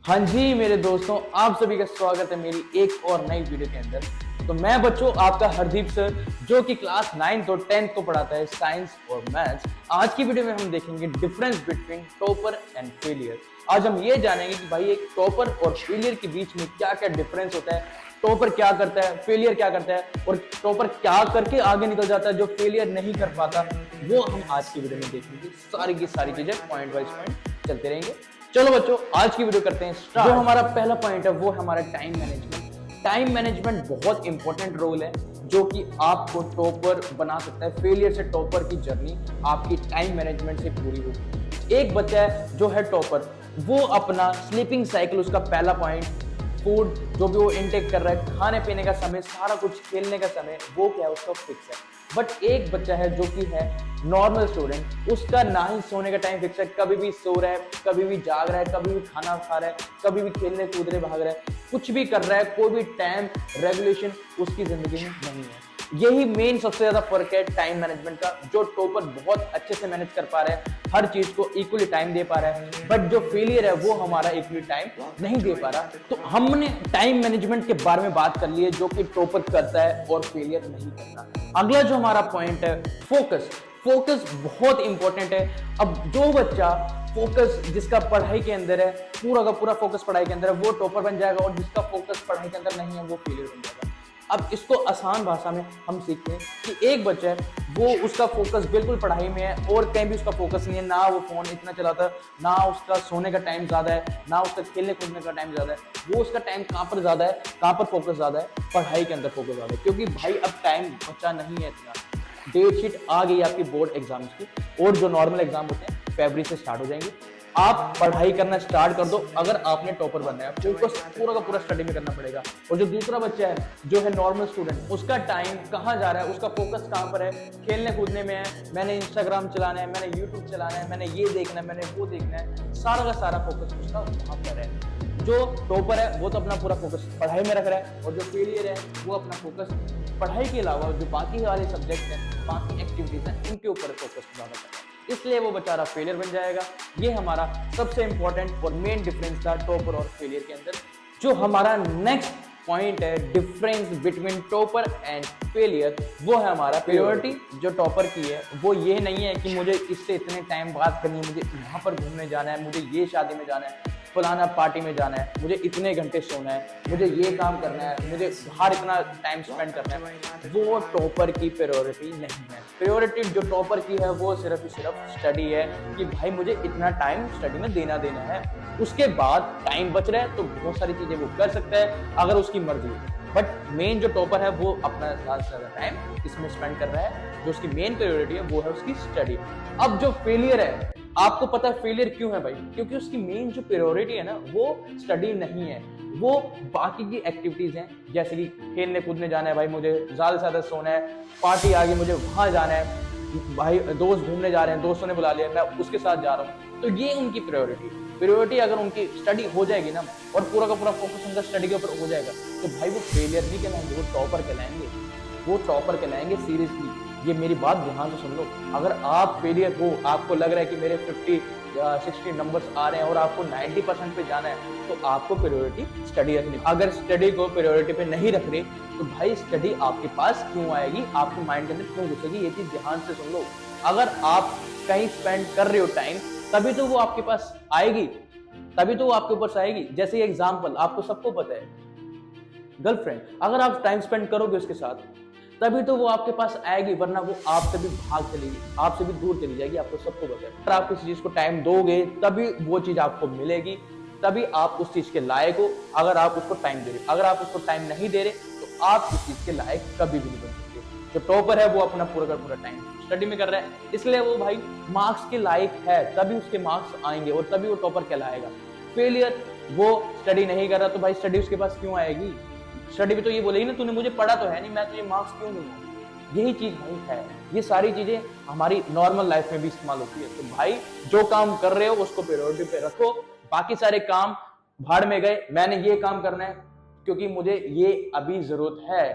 हाँ जी मेरे दोस्तों, आप सभी का स्वागत है मेरी एक और नई वीडियो के अंदर। तो मैं बच्चों आपका हरदीप सर, जो कि क्लास 9th और 10th को पढ़ाता है साइंस और मैथ्स। आज की वीडियो में हम देखेंगे difference between topper and failure. आज हम ये जानेंगे कि भाई एक टॉपर और फेलियर के बीच में क्या क्या डिफरेंस होता है, टॉपर क्या करता है, फेलियर क्या करता है, और टॉपर क्या करके आगे निकल जाता है जो फेलियर नहीं कर पाता। वो हम आज की वीडियो में देखेंगे, सारी की सारी चीजें पॉइंट वाइज पॉइंट चलते रहेंगे। चलो बच्चों, आज की वीडियो करते हैं स्टार्ट। जो हमारा पहला पॉइंट है वो है हमारा टाइम मैनेजमेंट। टाइम मैनेजमेंट बहुत इंपॉर्टेंट रोल है जो कि आपको टॉपर बना सकता है। फेलियर से टॉपर की जर्नी आपकी टाइम मैनेजमेंट से पूरी होगी। एक बच्चा है जो है टॉपर, वो अपना स्लीपिंग साइकिल, उसका पहला पॉइंट, फूड जो भी वो इनटेक कर रहा है, खाने पीने का समय, सारा कुछ, खेलने का समय, वो क्या है उसका फिक्स है। बट एक बच्चा है जो कि है नॉर्मल स्टूडेंट, उसका ना ही सोने का टाइम फिक्स है, कभी भी सो रहा है, कभी भी जाग रहा है, कभी भी खाना खा रहा है, कभी भी खेलने कूदने भाग रहा है, कुछ भी कर रहा है, कोई भी टाइम रेगुलेशन उसकी जिंदगी में नहीं है। यही मेन सबसे ज्यादा फर्क है टाइम मैनेजमेंट का। जो टॉपर बहुत अच्छे से मैनेज कर पा रहा है, हर चीज को इक्वली टाइम दे पा रहा है, बट जो फेलियर है वो हमारा इक्वली टाइम नहीं दे पा रहा। तो हमने टाइम मैनेजमेंट के बारे में बात कर ली है, जो कि टॉपर करता है और फेलियर नहीं करता। अगला जो हमारा पॉइंट है, फोकस। फोकस बहुत इंपॉर्टेंट है। अब जो बच्चा फोकस, जिसका पढ़ाई के अंदर है, पूरा का पूरा फोकस पढ़ाई के अंदर है, वो टॉपर बन जाएगा, और जिसका फोकस पढ़ाई के अंदर नहीं है वो फेलियर बन जाएगा। अब इसको आसान भाषा में हम सीखते हैं कि एक बच्चा है, वो उसका फोकस बिल्कुल पढ़ाई में है और कहीं भी उसका फोकस नहीं है, ना वो फोन इतना चलाता है, ना उसका सोने का टाइम ज्यादा है, ना उसका खेलने कूदने का टाइम ज्यादा है। वो उसका टाइम कहाँ पर ज्यादा है, कहाँ पर फोकस ज्यादा है, पढ़ाई के अंदर फोकस ज्यादा है। क्योंकि भाई अब टाइम बचा नहीं है इतना। डेट शीट आ गई आपकी बोर्ड एग्जाम्स की, और जो नॉर्मल एग्जाम होते हैं फरवरी से स्टार्ट हो जाएंगे। आप पढ़ाई करना स्टार्ट कर दो अगर आपने टॉपर बनना है। फोकस पूरा का पूरा स्टडी में करना पड़ेगा। और जो दूसरा बच्चा है जो है नॉर्मल स्टूडेंट, उसका टाइम कहाँ जा रहा है, उसका फोकस कहाँ पर है, खेलने कूदने में है, मैंने इंस्टाग्राम चलाना है, मैंने यूट्यूब चलाना है, मैंने ये देखना है, मैंने वो देखना है, सारा का सारा फोकस उसका वहां पर है। जो टॉपर है वो तो अपना पूरा फोकस पढ़ाई में रख रहा है, और जो फेलियर है वो अपना फोकस पढ़ाई के अलावा जो बाकी वाले सब्जेक्ट हैं, बाकी एक्टिविटीज हैं, उनके ऊपर फोकस ज्यादा कर रहा है, इसलिए वो बेचारा फेलियर बन जाएगा। ये हमारा सबसे इंपॉर्टेंट और मेन डिफरेंस था टॉपर और फेलियर के अंदर। जो हमारा नेक्स्ट पॉइंट है difference between topper and failure, वो है हमारा प्रायोरिटी। जो टॉपर की है वो ये नहीं है कि मुझे इससे इतने टाइम बात करनी है, मुझे यहाँ पर घूमने जाना है, मुझे ये शादी में जाना है, फलाना पार्टी में जाना है, मुझे इतने घंटे सोना है, मुझे ये काम करना है, मुझे बाहर इतना टाइम स्पेंड करना है। वो टॉपर की प्रायोरिटी नहीं है। प्रायोरिटी जो टॉपर की है वो सिर्फ स्टडी है, कि भाई मुझे इतना टाइम स्टडी में देना है। उसके बाद टाइम बच रहा है तो बहुत सारी चीजें वो कर सकता है अगर उसकी मर्जी है। बट मेन जो टॉपर है वो अपना ज्यादा से ज्यादा टाइम इसमें स्पेंड कर रहा है। जो उसकी मेन प्रायोरिटी है वो है उसकी स्टडी। अब जो फेलियर है, आपको पता है फेलियर क्यों है भाई? क्योंकि उसकी मेन जो प्रायोरिटी है ना वो स्टडी नहीं है, वो बाकी की एक्टिविटीज हैं। जैसे कि खेलने कूदने जाना है, भाई मुझे ज्यादा से ज्यादा सोना है, पार्टी आ गई मुझे वहां जाना है, भाई दोस्त घूमने जा रहे हैं, दोस्तों ने बुला लिया, मैं उसके साथ जा रहा हूँ। तो ये उनकी प्रायोरिटी अगर उनकी स्टडी हो जाएगी ना, और पूरा का पूरा फोकस उनका स्टडी के ऊपर हो जाएगा, तो भाई वो फेलियर नहीं कहलाएंगे, वो टॉपर कहलाएंगे। वो टॉपर कहलाएंगे सीरियसली। ये मेरी बात ध्यान से सुन लो। अगर आप फेलियर हो, आपको लग रहा है कि मेरे 50 या 60 नंबर्स आ रहे हैं और आपको 90% पे जाना है, तो आपको प्रायोरिटी स्टडी रखनी। अगर स्टडी को प्रायोरिटी पे नहीं रख रहे, तो भाई स्टडी आपके पास क्यों आएगी, आपके माइंड के अंदर क्यों घुसेगी? ये चीज ध्यान से सुन लो। अगर आप कहीं स्पेंड कर रहे हो टाइम, तभी तो वो आपके पास आएगी, तभी तो वो आपके ऊपर से आएगी। जैसे एग्जाम्पल आपको सबको पता है, गर्लफ्रेंड, अगर आप टाइम स्पेंड करोगे उसके साथ, तभी तो वो आपके पास आएगी, वरना वो आपसे भी भाग चलेगी, आपसे भी दूर चली जाएगी। आपको सबको पता है। अगर आप किसी चीज को टाइम दोगे तभी वो चीज आपको मिलेगी, तभी आप उस चीज के लायक हो। अगर आप उसको टाइम दे रहे, अगर आप उसको टाइम नहीं दे रहे, तो आप उस चीज के लायक कभी भी नहीं बन सकते। जो टॉपर है वो अपना पूरा का पूरा टाइम स्टडी में कर रहा है, इसलिए वो भाई मार्क्स के लायक है, तभी उसके मार्क्स आएंगे और तभी वो टॉपर कहलाएगा। फेलियर, वो स्टडी नहीं कर रहा, तो भाई स्टडी उसके पास क्यों आएगी? स्टडी भी तो ये बोलेगी ना, तूने मुझे पढ़ा तो है नहीं, मैं तुझे मार्क्स क्यों दूंगा? यही चीज भाई है। ये सारी चीजें हमारी नॉर्मल लाइफ में भी इस्तेमाल होती है। तो भाई जो काम कर रहे हो उसको प्रायोरिटी पे रखो, बाकी सारे काम भाड़ में गए। मैंने ये काम करना है क्योंकि मुझे ये अभी जरूरत है,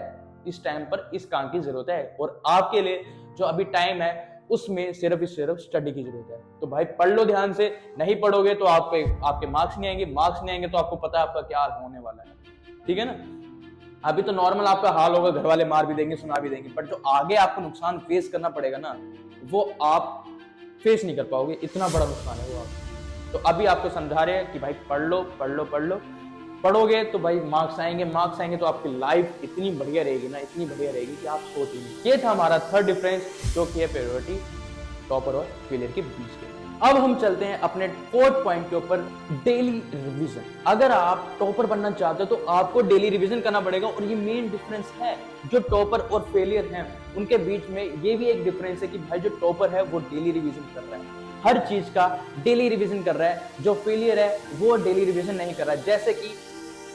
इस टाइम पर इस काम की जरूरत है, और आपके लिए जो अभी टाइम है उसमें सिर्फ ही सिर्फ स्टडी की जरूरत है। तो भाई पढ़ लो ध्यान से, नहीं पढ़ोगे तो आपके मार्क्स नहीं आएंगे, मार्क्स नहीं आएंगे तो आपको पता है आपका क्या होने वाला है, ठीक है ना। अभी तो नॉर्मल आपका हाल होगा, घर वाले मार भी देंगे, सुना भी देंगे, बट जो आगे आपको नुकसान फेस करना पड़ेगा ना, वो आप फेस नहीं कर पाओगे, इतना बड़ा नुकसान है वो आप। तो अभी आपको समझा रहे हैं कि भाई पढ़ लो पढ़ लो पढ़ लो, पढ़ोगे तो भाई मार्क्स आएंगे, मार्क्स आएंगे तो आपकी लाइफ इतनी बढ़िया रहेगी ना, इतनी बढ़िया रहेगी कि आप सोच ही नहीं। ये था हमारा थर्ड डिफरेंस जो कि है प्रायोरिटी टॉपर और फेलियर के बीच के। अब हम चलते हैं अपने फोर्थ पॉइंट के ऊपर, डेली रिवीजन। अगर आप टॉपर बनना चाहते हो तो आपको डेली रिवीजन करना पड़ेगा, और ये मेन डिफरेंस है जो टॉपर और फेलियर हैं उनके बीच में। ये भी एक डिफरेंस है कि भाई जो टॉपर है वो डेली रिवीजन कर रहा है, हर चीज का डेली रिवीजन कर रहा है। जो फेलियर है वो डेली रिवीजन नहीं कर रहा है। जैसे कि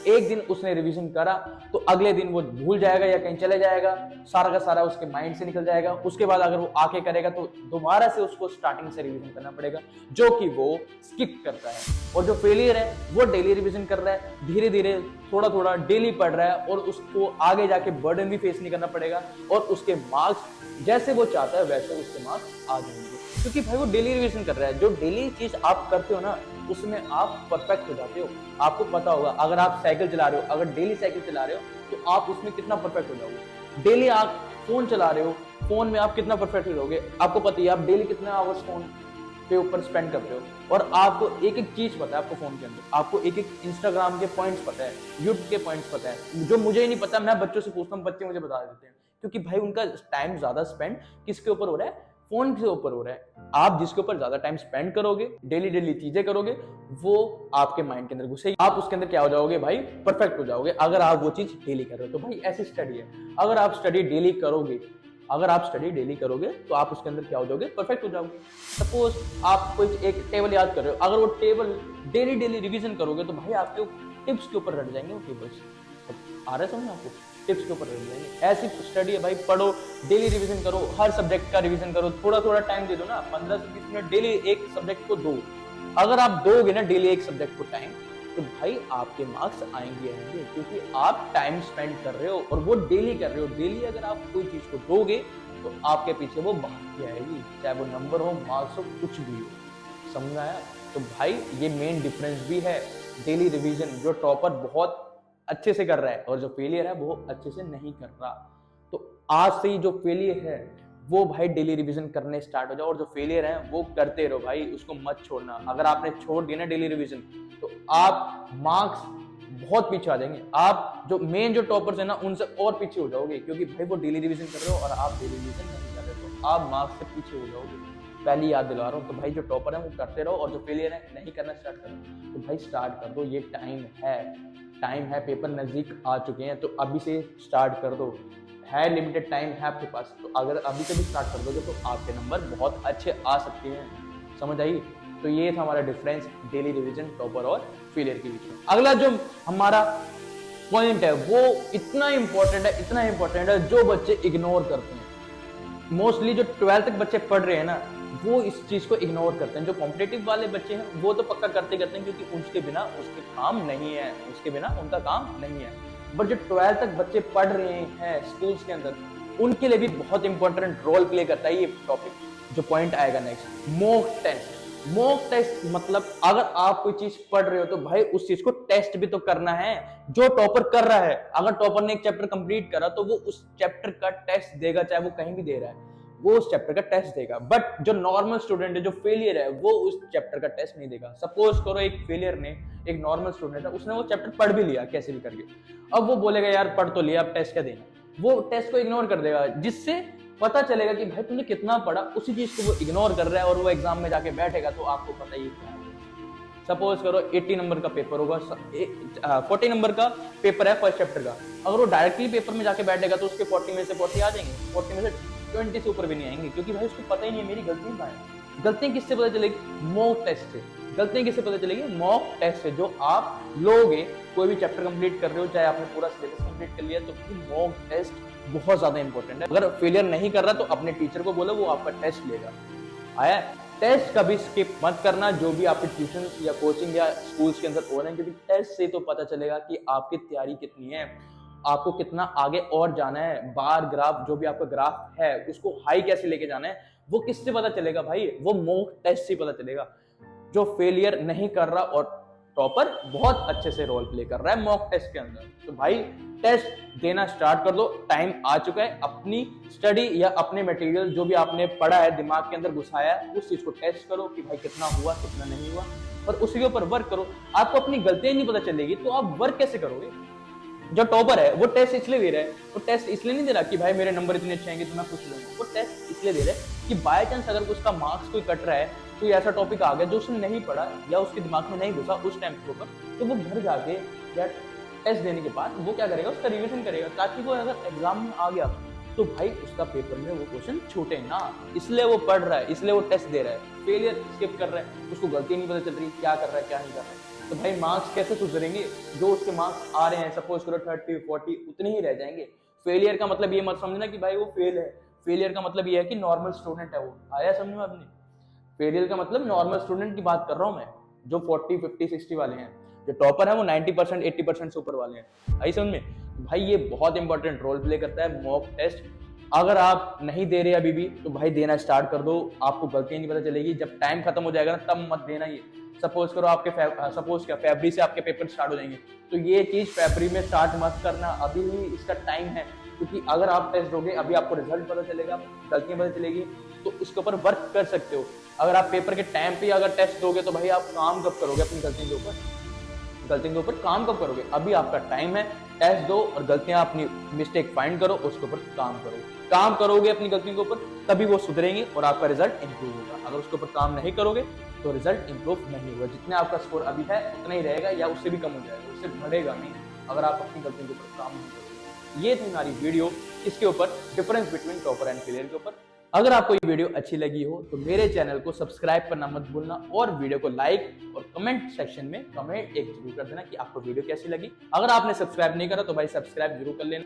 एक दिन उसने रिवीजन करा तो अगले दिन वो भूल जाएगा या कहीं चले जाएगा, सारा का सारा उसके माइंड से निकल जाएगा। उसके बाद अगर वो आके करेगा तो दोबारा से उसको स्टार्टिंग से रिवीजन करना पड़ेगा, जो कि वो स्किप करता है। और जो फेलियर है वो डेली रिवीजन कर रहा है, धीरे धीरे थोड़ा थोड़ा डेली पढ़ रहा है, और उसको आगे जाके बर्डन भी फेस नहीं करना पड़ेगा, और उसके मार्क्स जैसे वो चाहता है वैसे उसके मार्क्स आ जाएंगे, क्योंकि भाई वो डेली रिवीजन कर रहा है। जो डेली चीज आप करते हो ना उसमें आप परफेक्ट हो जाते हो। आपको पता होगा अगर आप साइकिल चला रहे हो, अगर डेली साइकिल चला रहे हो तो आप उसमें कितना परफेक्ट हो जाओगे। डेली आप फोन चला रहे हो, फोन में आप कितना परफेक्ट हो जाओगे। आपको पता है आप डेली कितने आवर्स फोन के ऊपर स्पेंड करते हो, और आपको एक एक चीज पता है आपको फोन के अंदर, आपको एक एक इंस्टाग्राम के पॉइंट्स पता है, यूट्यूब के पॉइंट्स पता है, जो मुझे ही नहीं पता। मैं बच्चों से पूछता हूँ, बच्चे मुझे बता देते हैं, क्योंकि भाई उनका टाइम ज्यादा स्पेंड किसके ऊपर हो रहा है, फोन के ऊपर हो रहा है। आप जिसके ऊपर ज्यादा टाइम स्पेंड करोगे, डेली डेली चीजें करोगे, वो आपके माइंड के अंदर घुसेगी, आप उसके अंदर क्या हो जाओगे भाई, परफेक्ट हो जाओगे, अगर आप वो चीज डेली कर रहे हो। तो भाई ऐसी स्टडी है, अगर आप स्टडी डेली करोगे, अगर आप स्टडी डेली करोगे तो आप उसके अंदर क्या हो जाओगे, परफेक्ट हो जाओगे। सपोज आप कोई एक टेबल याद कर रहे हो, अगर वो टेबल डेली डेली रिवीजन करोगे तो भाई आपके टिप्स के ऊपर रट जाएंगे वो टेबल्स। आ रहा है समझ आपको, टिप्स के ऊपर रट जाएंगे। ऐसी स्टडी है भाई, पढ़ो, डेली रिवीजन करो, हर सब्जेक्ट का रिवीजन करो, थोड़ा थोड़ा टाइम दे दो ना, 15 से 20 मिनट डेली एक सब्जेक्ट को दो। अगर आप दोगे ना डेली एक सब्जेक्ट को टाइम, तो भाई आपके मार्क्स आएंगे, क्योंकि आप टाइम स्पेंड कर रहे हो और वो डेली कर रहे हो। डेली अगर आप कोई चीज को दोगे तो आपके पीछे वो भागती आएगी, चाहे वो नंबर हो, मार्क्स हो, कुछ भी हो। समझ आया? तो भाई ये मेन डिफरेंस भी है, डेली रिवीजन जो टॉपर बहुत अच्छे से कर रहा है और जो फेलियर है वो अच्छे से नहीं कर रहा। तो आज से ही जो फेलियर है वो भाई डेली रिवीजन करने स्टार्ट हो जाओ, और जो फेलियर है वो करते रहो भाई, उसको मत छोड़ना। अगर आपने छोड़ दिया ना डेली रिवीजन तो आप मार्क्स बहुत पीछे आ जाएंगे। आप जो मेन जो टॉपर्स है ना उनसे और पीछे हो जाओगे, क्योंकि भाई वो डेली रिवीजन कर रहे हो और आप डेली रिवीजन नहीं कर रहे, तो आप मार्क्स से पीछे हो जाओगे। पहली याद दिला रहा हूँ। तो भाई जो टॉपर है वो करते रहो, और जो फेलियर है नहीं करना स्टार्ट करो तो भाई स्टार्ट कर दो। ये टाइम है, पेपर नजदीक आ चुके हैं, तो अभी से स्टार्ट कर दो। है लिमिटेड टाइम है आपके पास, तो अगर अभी से भी स्टार्ट कर दोगे तो आपके नंबर बहुत अच्छे आ सकते हैं। समझ आई? तो ये था हमारा डिफरेंस डेली रिवीजन, टॉपर और फेलियर के बीच में। अगला जो हमारा पॉइंट है वो इतना इंपॉर्टेंट है जो बच्चे इग्नोर करते हैं। मोस्टली जो 12th तक बच्चे पढ़ रहे हैं ना वो इस चीज को इग्नोर करते हैं। जो कॉम्पिटेटिव वाले बच्चे हैं वो तो पक्का करते हैं, क्योंकि उसके बिना उसके काम नहीं है, उसके बिना उनका काम नहीं है। बट जो 12th तक बच्चे पढ़ रहे हैं स्कूल्स के अंदर, उनके लिए भी बहुत इंपॉर्टेंट रोल प्ले करता है ये टॉपिक। जो पॉइंट आएगा next, mock test. Mock test मतलब अगर आप कोई चीज पढ़ रहे हो तो भाई उस चीज को टेस्ट भी तो करना है। जो टॉपर कर रहा है, अगर टॉपर ने एक चैप्टर कंप्लीट करा तो वो उस चैप्टर का टेस्ट देगा, चाहे वो कहीं भी दे रहा है, वो उस चैप्टर का टेस्ट देगा। बट जो नॉर्मल स्टूडेंट है, जो फेलियर है, वो उस चैप्टर का टेस्ट नहीं देगा। सपोज करो एक फेलियर ने, एक नॉर्मल स्टूडेंट है, उसने वो चैप्टर पढ़ भी लिया कैसे भी करके, अब वो बोलेगा यार पढ़ तो लिया, अब टेस्ट क्या देना, वो टेस्ट को इग्नोर कर देगा, जिससे पता चलेगा कि भाई तुमने कितना पढ़ा। उसी चीज को वो इग्नोर कर रहा है और वो एग्जाम में जाके बैठेगा तो आपको पता ही क्या है। सपोज करो 80 नंबर का पेपर होगा, 40 नंबर का पेपर है फर्स्ट चैप्टर का, अगर वो डायरेक्टली पेपर में जाके बैठेगा तो उसके 40 में से 40 आ जाएंगे, 40 में से 20 से ऊपर भी नहीं आएंगे, क्योंकि भाई उसको पता ही नहीं है मेरी गलतियां कहाँ है। गलतियां किससे पता चलेगी? मॉक टेस्ट से। गलतियां किससे पता चलेगी? मॉक टेस्ट से। जो आप लोगे, कोई भी चैप्टर कंप्लीट कर रहे हो, चाहे आपने पूरा सिलेबस कंप्लीट कर लिया, तो मॉक टेस्ट बहुत ज्यादा इंपॉर्टेंट है। अगर फेलियर नहीं कर रहा तो अपने टीचर को बोलो, वो आपका टेस्ट लेगा। आया? टेस्ट कभी स्किप मत करना, जो भी आपके ट्यूशन या कोचिंग या स्कूल्स के अंदर हो रहे हैं, क्योंकि टेस्ट से तो पता चलेगा कि आपकी तैयारी कितनी है, आपको कितना आगे और जाना है। बार ग्राफ, जो भी आपका ग्राफ है उसको हाई कैसे लेके जाना है, वो किससे पता चलेगा भाई? वो मॉक टेस्ट से पता चलेगा। जो फेलियर नहीं कर रहा और टॉपर बहुत अच्छे से रोल प्ले कर रहा है मॉक टेस्ट के अंदर, तो भाई टेस्ट देना स्टार्ट कर दो। टाइम आ चुका है, अपनी स्टडी या अपने मटेरियल जो भी आपने पढ़ा है, दिमाग के अंदर घुसाया है, उस चीज को टेस्ट करो कि भाई कितना हुआ कितना नहीं हुआ, और उसी के ऊपर वर्क करो। आपको अपनी गलतियां नहीं पता चलेगी तो आप वर्क कैसे करोगे? जो टॉपर है वो टेस्ट इसलिए दे रहा है, वो टेस्ट इसलिए नहीं दे रहा कि भाई मेरे नंबर इतने अच्छे आएंगे तो मैं पूछ लूंगा। वो टेस्ट इसलिए दे रहा है कि बाय चांस अगर उसका मार्क्स कोई कट रहा है, कोई ऐसा टॉपिक आ गया जो उसने नहीं पढ़ा या उसके दिमाग में नहीं घुसा उस टाइम के ऊपर, तो वो घर जाके या टेस्ट देने के बाद वो क्या करेगा, उसका रिवीजन करेगा, ताकि वो अगर एग्जाम में आ गया तो भाई उसका पेपर में वो क्वेश्चन छूटे ना। इसलिए वो पढ़ रहा है, इसलिए वो टेस्ट दे रहा है। फेलियर स्किप कर रहा है, उसको गलती नहीं पता चल रही क्या कर रहा है क्या नहीं कर रहा है, तो भाई मार्क्स कैसे सुधरेंगे? जो उसके मार्क्स आ रहे हैं, सपोज करो 30 40 उतने ही रह जाएंगे। फेलियर का मतलब ये मत समझना कि भाई वो फेल है। फेलियर का मतलब ये है कि नॉर्मल स्टूडेंट है वो। आया समझ में आपने? फेलियर का मतलब नॉर्मल स्टूडेंट की बात कर रहा हूं मैं, जो 40 50 60 वाले हैं। जो टॉपर है वो 90% 80% से ऊपर वाले हैं। आई समझ में? भाई ये बहुत इंपॉर्टेंट रोल प्ले करता है मॉक टेस्ट। अगर आप नहीं दे रहे अभी भी तो भाई देना स्टार्ट कर दो। आपको गलतियां नहीं पता चलेगी। जब टाइम खत्म हो जाएगा ना तब मत देना। ये सपोज करो आपके फरवरी से आपके पेपर स्टार्ट हो जाएंगे, तो ये चीज फरवरी में स्टार्ट मत करना, अभी ही इसका टाइम है। क्योंकि अगर आप टेस्ट दोगे, अभी आपको रिजल्ट पता चलेगा, गलतियां पता चलेगी, तो इसके ऊपर वर्क कर सकते हो। अगर आप पेपर के टाइम पे अगर टेस्ट दोगे तो भाई आप काम कब करोगे अपनी गलतियों के ऊपर? गलतियों के ऊपर काम कब करोगे? अभी आपका टाइम है, टेस्ट दो और गलतियां अपनी मिस्टेक फाइंड करो, उसके ऊपर काम करो। काम करोगे अपनी गलतियों के ऊपर तभी वो सुधरेंगे और आपका रिजल्ट इंप्रूव होगा। अगर उसके ऊपर काम नहीं करोगे तो रिजल्ट इंप्रूव नहीं होगा। जितना आपका स्कोर अभी है उतना ही रहेगा या उससे भी कम हो जाएगा, उससे बढ़ेगा नहीं अगर आप अपनी गलतियों के ऊपर काम नहीं करोगे। ये थी हमारी वीडियो इसके ऊपर, difference between topper and failure के ऊपर। अगर आपको ये वीडियो अच्छी लगी हो तो मेरे चैनल को सब्सक्राइब करना मत भूलना और वीडियो को लाइक और कमेंट सेक्शन में कमेंट एक जरूर कर देना कि आपको वीडियो कैसी लगी। अगर आपने सब्सक्राइब नहीं करा तो भाई सब्सक्राइब जरूर कर लेना।